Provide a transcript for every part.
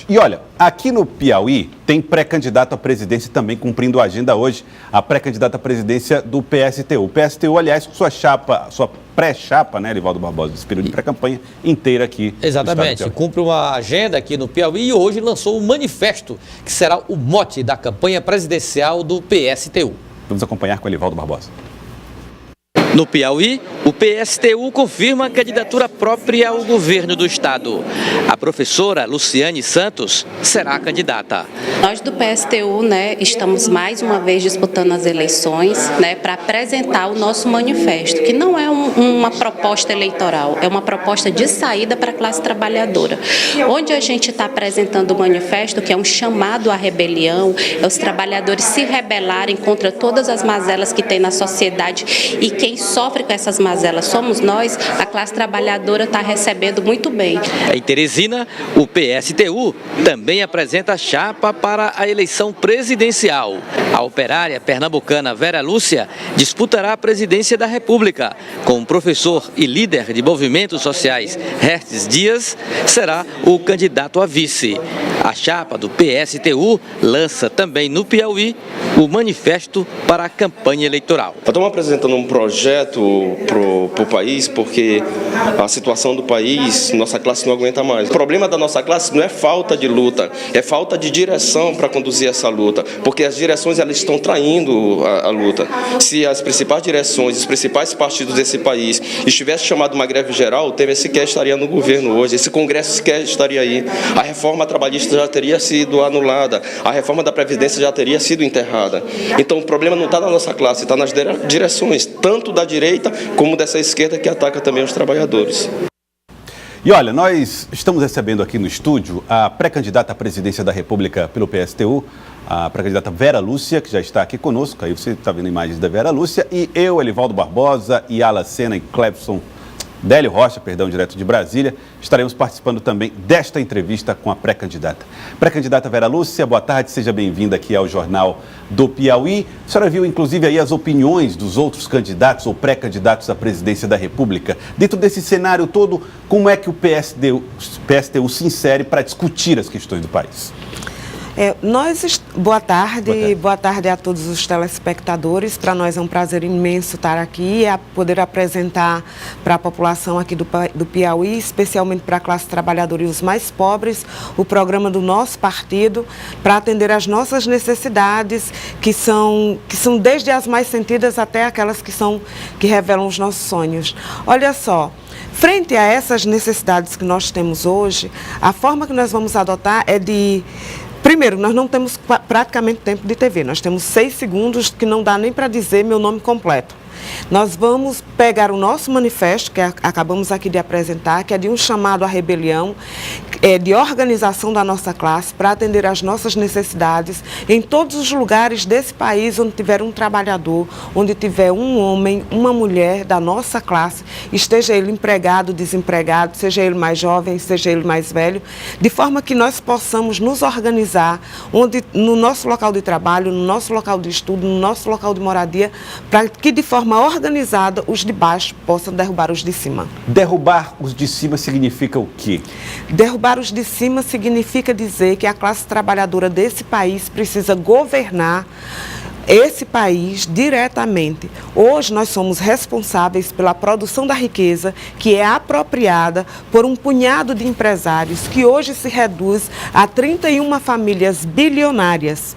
episódios. E olha, aqui no Piauí tem pré-candidato à presidência também cumprindo a agenda hoje, a pré-candidata à presidência do PSTU. O PSTU, aliás, com sua pré-chapa, né, Elivaldo Barbosa, desse período de pré-campanha inteira aqui. Exatamente, cumpre uma agenda aqui no Piauí e hoje lançou um manifesto que será o mote da campanha presidencial do PSTU. Vamos acompanhar com o Elivaldo Barbosa. No Piauí, o PSTU confirma a candidatura própria ao governo do estado. A professora Luciane Santos será a candidata. Nós do PSTU, estamos mais uma vez disputando as eleições, para apresentar o nosso manifesto, que não é uma proposta eleitoral, é uma proposta de saída para a classe trabalhadora. Onde a gente está apresentando o manifesto, que é um chamado à rebelião, é os trabalhadores se rebelarem contra todas as mazelas que tem na sociedade, e quem sofre com essas mazelas somos nós, a classe trabalhadora está recebendo muito bem. Em Teresina, o PSTU também apresenta chapa para a eleição presidencial. A operária pernambucana Vera Lúcia disputará a presidência da República. Com o professor e líder de movimentos sociais Hertes Dias, será o candidato a vice. A chapa do PSTU lança também no Piauí o manifesto para a campanha eleitoral. Estamos apresentando um projeto para o país, porque a situação do país, nossa classe não aguenta mais. O problema da nossa classe não é falta de luta, é falta de direção para conduzir essa luta, porque as direções elas estão traindo a luta. Se as principais direções, os principais partidos desse país estivessem chamado uma greve geral, o Temer sequer estaria no governo hoje, esse Congresso sequer estaria aí. A reforma trabalhista já teria sido anulada, a reforma da Previdência já teria sido enterrada. Então o problema não está na nossa classe, está nas direções, tanto da direita como dessa esquerda que ataca também os trabalhadores. E olha, nós estamos recebendo aqui no estúdio a pré-candidata à presidência da República pelo PSTU, a pré-candidata Vera Lúcia, que já está aqui conosco. Aí você está vendo imagens da Vera Lúcia. E eu, Elivaldo Barbosa, e Ala Sena e Clebson Délio Rocha, direto de Brasília, estaremos participando também desta entrevista com a pré-candidata. Pré-candidata Vera Lúcia, boa tarde, seja bem-vinda aqui ao Jornal do Piauí. A senhora viu, inclusive, aí as opiniões dos outros candidatos ou pré-candidatos à presidência da República. Dentro desse cenário todo, como é que o PSTU se insere para discutir as questões do país? Boa tarde a todos os telespectadores. Para nós é um prazer imenso estar aqui e poder apresentar para a população aqui do Piauí, especialmente para a classe trabalhadora e os mais pobres, o programa do nosso partido para atender às nossas necessidades, que são desde as mais sentidas até aquelas que revelam os nossos sonhos. Olha só. Frente a essas necessidades que nós temos hoje, a forma que nós vamos adotar é de... Primeiro, nós não temos praticamente tempo de TV, nós temos 6 segundos que não dá nem para dizer meu nome completo. Nós vamos pegar o nosso manifesto, que acabamos aqui de apresentar, que é de um chamado à rebelião, de organização da nossa classe para atender às nossas necessidades em todos os lugares desse país onde tiver um trabalhador, onde tiver um homem, uma mulher da nossa classe, esteja ele empregado, desempregado, seja ele mais jovem, seja ele mais velho, de forma que nós possamos nos organizar no nosso local de trabalho, no nosso local de estudo, no nosso local de moradia, para que de forma organizada os de baixo possam derrubar os de cima. Derrubar os de cima significa o quê? Derrubar os de cima significa dizer que a classe trabalhadora desse país precisa governar esse país diretamente. Hoje nós somos responsáveis pela produção da riqueza que é apropriada por um punhado de empresários que hoje se reduz a 31 famílias bilionárias.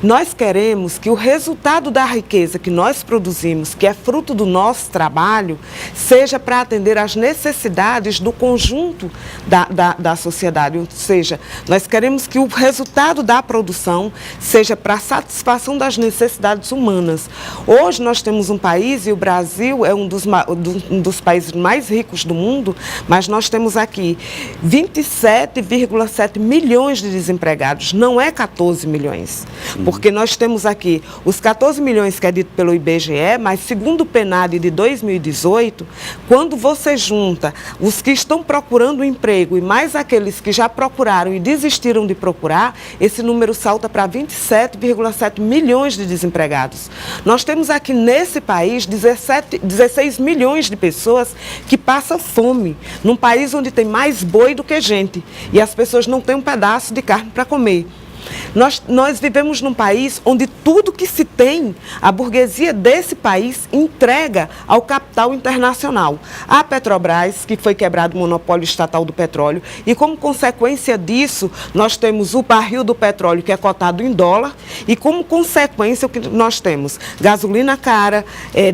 Nós queremos que o resultado da riqueza que nós produzimos, que é fruto do nosso trabalho, seja para atender às necessidades do conjunto da sociedade. Ou seja, nós queremos que o resultado da produção seja para a satisfação das necessidades humanas. Hoje nós temos um país, e o Brasil é um dos países mais ricos do mundo, mas nós temos aqui 27,7 milhões de desempregados, não é 14 milhões. Porque nós temos aqui os 14 milhões que é dito pelo IBGE, mas segundo o PNAD de 2018, quando você junta os que estão procurando um emprego e mais aqueles que já procuraram e desistiram de procurar, esse número salta para 27,7 milhões de desempregados. Nós temos aqui nesse país 16 milhões de pessoas que passam fome, num país onde tem mais boi do que gente, e as pessoas não têm um pedaço de carne para comer. Nós vivemos num país onde tudo que se tem, a burguesia desse país entrega ao capital internacional. A Petrobras, que foi quebrado o monopólio estatal do petróleo, e como consequência disso, nós temos o barril do petróleo que é cotado em dólar, e como consequência o que nós temos? Gasolina cara,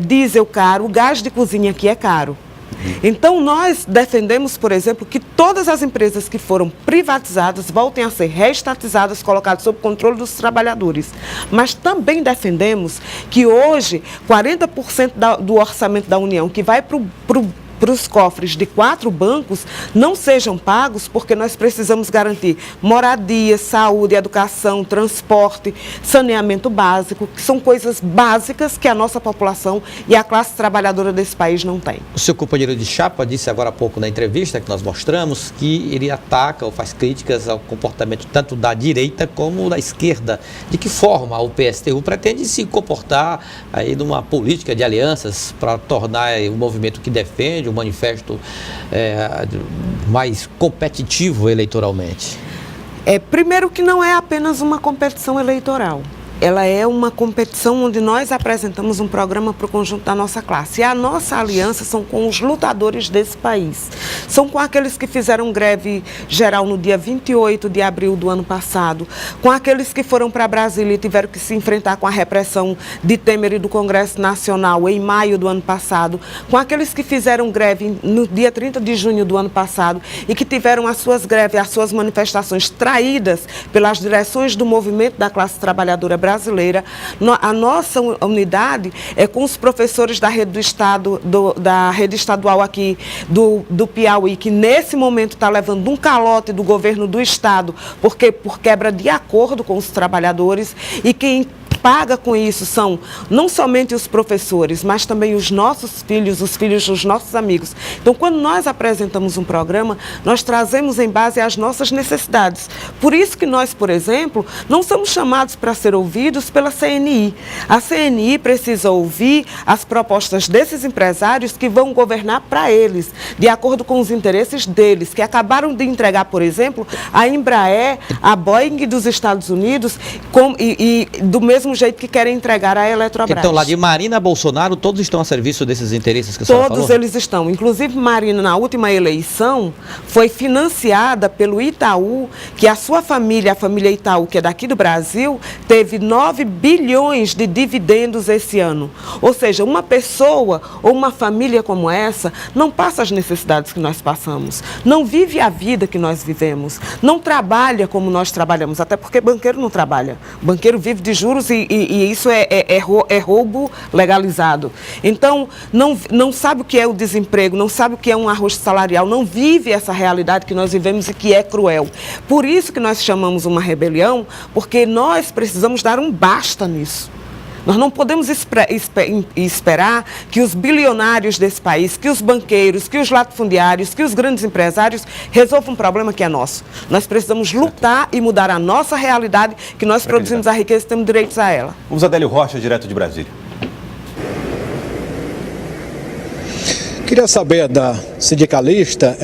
diesel caro, o gás de cozinha que é caro. Então, nós defendemos, por exemplo, que todas as empresas que foram privatizadas voltem a ser reestatizadas, colocadas sob controle dos trabalhadores. Mas também defendemos que hoje, 40% do orçamento da União que vai para os cofres de 4 bancos não sejam pagos, porque nós precisamos garantir moradia, saúde, educação, transporte, saneamento básico, que são coisas básicas que a nossa população e a classe trabalhadora desse país não tem. O seu companheiro de chapa disse agora há pouco na entrevista que nós mostramos que ele ataca ou faz críticas ao comportamento tanto da direita como da esquerda. De que forma o PSTU pretende se comportar aí numa política de alianças para tornar o movimento que defende o manifesto mais competitivo eleitoralmente? Primeiro que não é apenas uma competição eleitoral. Ela é uma competição onde nós apresentamos um programa para o conjunto da nossa classe. E a nossa aliança são com os lutadores desse país. São com aqueles que fizeram greve geral no dia 28 de abril do ano passado, com aqueles que foram para Brasília e tiveram que se enfrentar com a repressão de Temer e do Congresso Nacional em maio do ano passado, com aqueles que fizeram greve no dia 30 de junho do ano passado e que tiveram as suas greves, as suas manifestações traídas pelas direções do movimento da classe trabalhadora brasileira. A nossa unidade é com os professores da rede do Estado, da rede estadual aqui do Piauí, que nesse momento está levando um calote do governo do Estado, porque por quebra de acordo com os trabalhadores, e quem paga com isso são não somente os professores, mas também os nossos filhos, os filhos dos nossos amigos. Então, quando nós apresentamos um programa, nós trazemos em base às nossas necessidades. Por isso que nós, por exemplo, não somos chamados para ser ouvidos pela CNI. A CNI precisa ouvir as propostas desses empresários que vão governar para eles, de acordo com os interesses deles, que acabaram de entregar, por exemplo, a Embraer, a Boeing dos Estados Unidos, e do mesmo jeito que querem entregar a Eletrobras. Então, lá de Marina a Bolsonaro, todos estão a serviço desses interesses que a senhora falou? Todos eles estão. Inclusive, Marina, na última eleição, foi financiada pelo Itaú, que a sua família, a família Itaú, que é daqui do Brasil, teve 9 bilhões de dividendos esse ano. Ou seja, uma pessoa ou uma família como essa não passa as necessidades que nós passamos, não vive a vida que nós vivemos, não trabalha como nós trabalhamos, até porque banqueiro não trabalha. Banqueiro vive de juros e isso é roubo legalizado. Então, não sabe o que é o desemprego, não sabe o que é um ajuste salarial, não vive essa realidade que nós vivemos e que é cruel. Por isso que nós chamamos uma rebelião, porque nós precisamos dar um basta nisso. Nós não podemos esperar que os bilionários desse país, que os banqueiros, que os latifundiários, que os grandes empresários resolvam um problema que é nosso. Nós precisamos lutar e mudar a nossa realidade, que nós produzimos a riqueza e temos direitos a ela. Vamos a Adélio Rocha, direto de Brasília. Queria saber da sindicalista,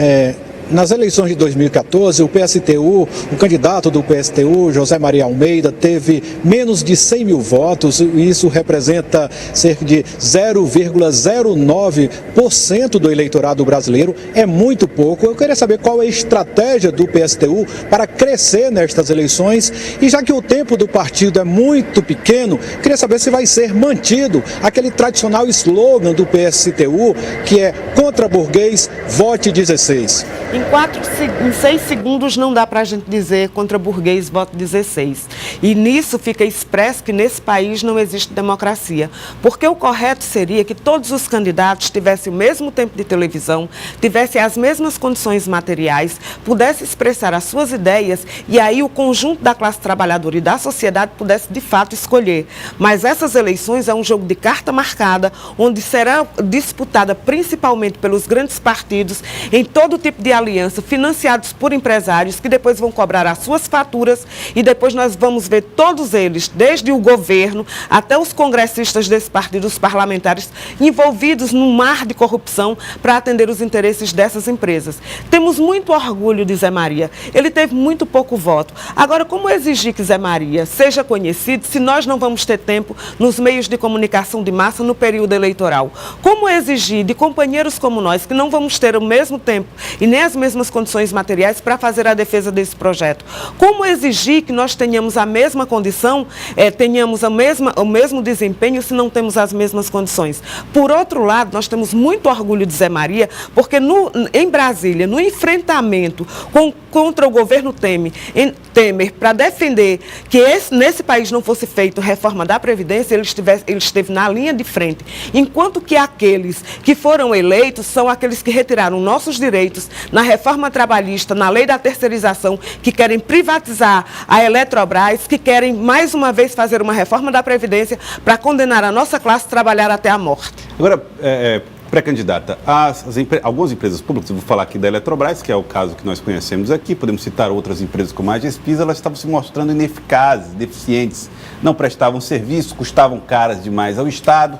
nas eleições de 2014, o PSTU, o candidato do PSTU, José Maria Almeida, teve menos de 100 mil votos, e isso representa cerca de 0,09% do eleitorado brasileiro, é muito pouco. Eu queria saber qual é a estratégia do PSTU para crescer nestas eleições, e já que o tempo do partido é muito pequeno, queria saber se vai ser mantido aquele tradicional slogan do PSTU, que é contra burguês, vote 16. Em 6 segundos não dá para a gente dizer contra burguês voto 16. E nisso fica expresso que nesse país não existe democracia. Porque o correto seria que todos os candidatos tivessem o mesmo tempo de televisão, tivessem as mesmas condições materiais, pudessem expressar as suas ideias e aí o conjunto da classe trabalhadora e da sociedade pudesse de fato escolher. Mas essas eleições é um jogo de carta marcada, onde será disputada principalmente pelos grandes partidos, em todo tipo de aliança, financiados por empresários que depois vão cobrar as suas faturas e depois nós vamos ver todos eles, desde o governo até os congressistas desse partido, os parlamentares, envolvidos num mar de corrupção para atender os interesses dessas empresas. Temos muito orgulho de Zé Maria. Ele teve muito pouco voto. Agora, como exigir que Zé Maria seja conhecido se nós não vamos ter tempo nos meios de comunicação de massa no período eleitoral? Como exigir de companheiros como nós, que não vamos ter o mesmo tempo e nem as mesmas condições materiais para fazer a defesa desse projeto? Como exigir que nós tenhamos a mesma condição, tenhamos o mesmo desempenho se não temos as mesmas condições? Por outro lado, nós temos muito orgulho de Zé Maria, porque em Brasília, no enfrentamento contra o governo Temer, para defender que nesse país não fosse feita reforma da Previdência, ele esteve na linha de frente. Enquanto que aqueles que foram eleitos são aqueles que retiraram nossos direitos na reforma trabalhista, na lei da terceirização, que querem privatizar a Eletrobras, que querem mais uma vez fazer uma reforma da Previdência para condenar a nossa classe a trabalhar até a morte. Agora, pré-candidata, algumas empresas públicas, eu vou falar aqui da Eletrobras, que é o caso que nós conhecemos aqui, podemos citar outras empresas como a Gespisa, elas estavam se mostrando ineficazes, deficientes, não prestavam serviço, custavam caras demais ao Estado,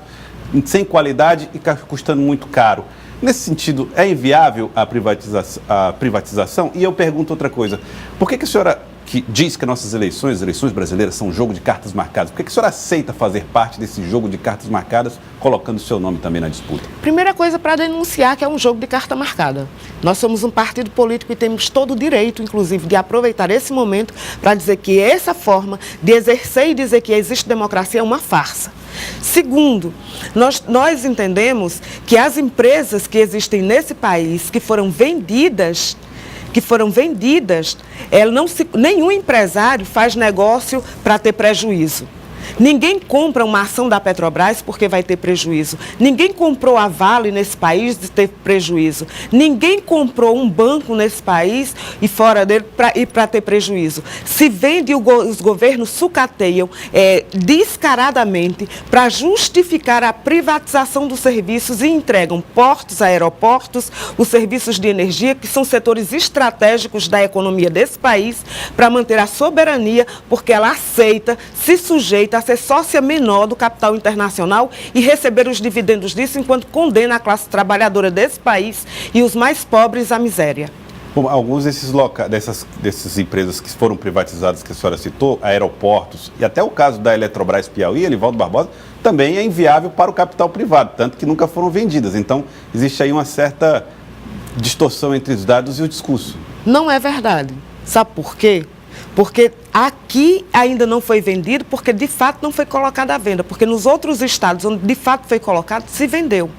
sem qualidade e custando muito caro. Nesse sentido, é inviável a privatização? E eu pergunto outra coisa, por que a senhora, que diz que nossas eleições, as eleições brasileiras, são um jogo de cartas marcadas, por que a senhora aceita fazer parte desse jogo de cartas marcadas, colocando o seu nome também na disputa? Primeira coisa, para denunciar que é um jogo de carta marcada. Nós somos um partido político e temos todo o direito, inclusive, de aproveitar esse momento para dizer que essa forma de exercer e dizer que existe democracia é uma farsa. Segundo, nós entendemos que as empresas que existem nesse país, que foram vendidas, nenhum empresário faz negócio para ter prejuízo. Ninguém compra uma ação da Petrobras porque vai ter prejuízo. Ninguém comprou a Vale nesse país de ter prejuízo. Ninguém comprou um banco nesse país e fora dele para ter prejuízo. Se vende, os governos sucateiam descaradamente para justificar a privatização dos serviços e entregam portos, aeroportos, os serviços de energia, que são setores estratégicos da economia desse país, para manter a soberania, porque ela aceita, se sujeita a ser sócia menor do capital internacional e receber os dividendos disso, enquanto condena a classe trabalhadora desse país e os mais pobres à miséria. Bom, alguns dessas empresas que foram privatizadas, que a senhora citou, aeroportos, e até o caso da Eletrobras Piauí, Elivaldo Barbosa, também é inviável para o capital privado, tanto que nunca foram vendidas. Então, existe aí uma certa distorção entre os dados e o discurso. Não é verdade. Sabe por quê? Porque aqui ainda não foi vendido, porque de fato não foi colocado à venda. Porque nos outros estados onde de fato foi colocado, se vendeu.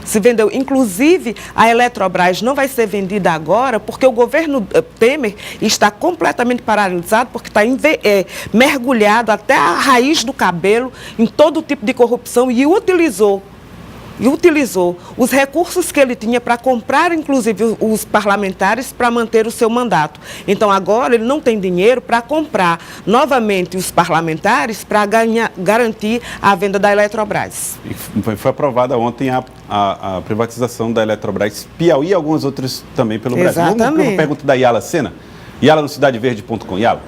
Se vendeu. Inclusive, a Eletrobras não vai ser vendida agora, porque o governo Temer está completamente paralisado, porque está mergulhado até a raiz do cabelo em todo tipo de corrupção e utilizou os recursos que ele tinha para comprar, inclusive, os parlamentares para manter o seu mandato. Então, agora, ele não tem dinheiro para comprar novamente os parlamentares para garantir a venda da Eletrobras. E foi aprovada ontem a privatização da Eletrobras Piauí e algumas outras também pelo Brasil. Exatamente. Vamos para uma pergunta da Yala Sena. Yala no CidadeVerde.com. Yala.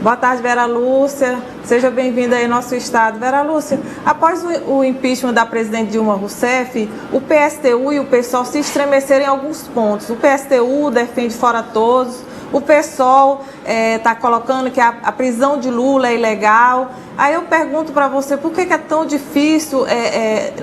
Boa tarde, Vera Lúcia. Seja bem-vinda aí ao nosso estado. Vera Lúcia, após o impeachment da presidente Dilma Rousseff, o PSTU e o PSOL se estremeceram em alguns pontos. O PSTU defende fora todos, o PSOL está colocando que a prisão de Lula é ilegal. Aí eu pergunto para você, por que é tão difícil,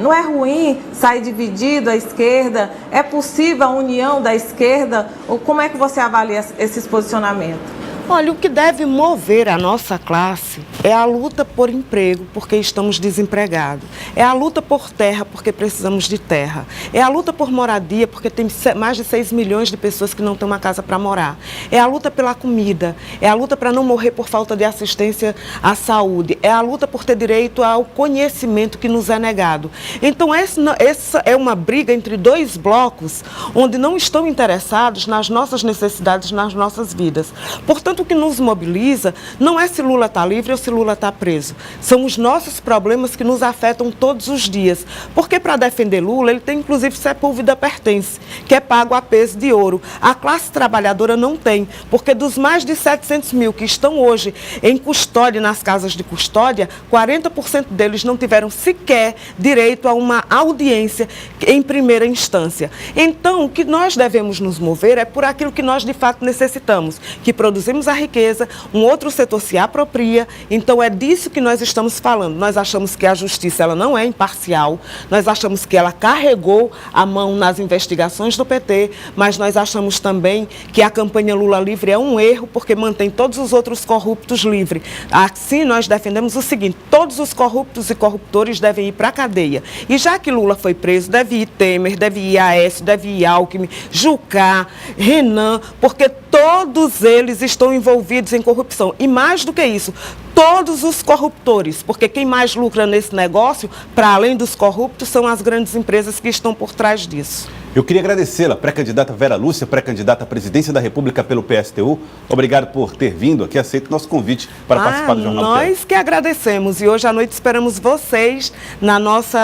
não é ruim sair dividido a esquerda? É possível a união da esquerda? Ou como é que você avalia esses posicionamentos? Olha, o que deve mover a nossa classe É a luta por emprego, porque estamos desempregados. É a luta por terra, porque precisamos de terra. É a luta por moradia, porque tem mais de 6 milhões de pessoas que não têm uma casa para morar. É a luta pela comida. É a luta para não morrer por falta de assistência à saúde. É a luta por ter direito ao conhecimento que nos é negado. Então, essa é uma briga entre dois blocos, onde não estão interessados nas nossas necessidades, nas nossas vidas. Portanto, o que nos mobiliza não é se Lula está livre ou se Lula está preso. São os nossos problemas que nos afetam todos os dias. Porque para defender Lula, ele tem inclusive sepúlveda pertence, que é pago a peso de ouro. A classe trabalhadora não tem, porque dos mais de 700 mil que estão hoje em custódia, nas casas de custódia, 40% deles não tiveram sequer direito a uma audiência em primeira instância. Então, o que nós devemos nos mover é por aquilo que nós de fato necessitamos, que produzimos a riqueza, um outro setor se apropria. Então é disso que nós estamos falando. Nós achamos que a justiça ela não é imparcial, nós achamos que ela carregou a mão nas investigações do PT, mas nós achamos também que a campanha Lula livre é um erro porque mantém todos os outros corruptos livres. Assim nós defendemos o seguinte: todos os corruptos e corruptores devem ir para a cadeia. E já que Lula foi preso, deve ir Temer, deve ir Aécio, deve ir Alckmin, Jucá, Renan, porque todos eles estão envolvidos em corrupção. E mais do que isso, todos os corruptores, porque quem mais lucra nesse negócio, para além dos corruptos, são as grandes empresas que estão por trás disso. Eu queria agradecê-la, pré-candidata Vera Lúcia, pré-candidata à presidência da República pelo PSTU. Obrigado por ter vindo aqui, aceito o nosso convite para participar do Jornal do Tempo. Nós que agradecemos e hoje à noite esperamos vocês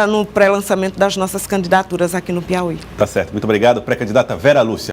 no pré-lançamento das nossas candidaturas aqui no Piauí. Tá certo, muito obrigado, pré-candidata Vera Lúcia.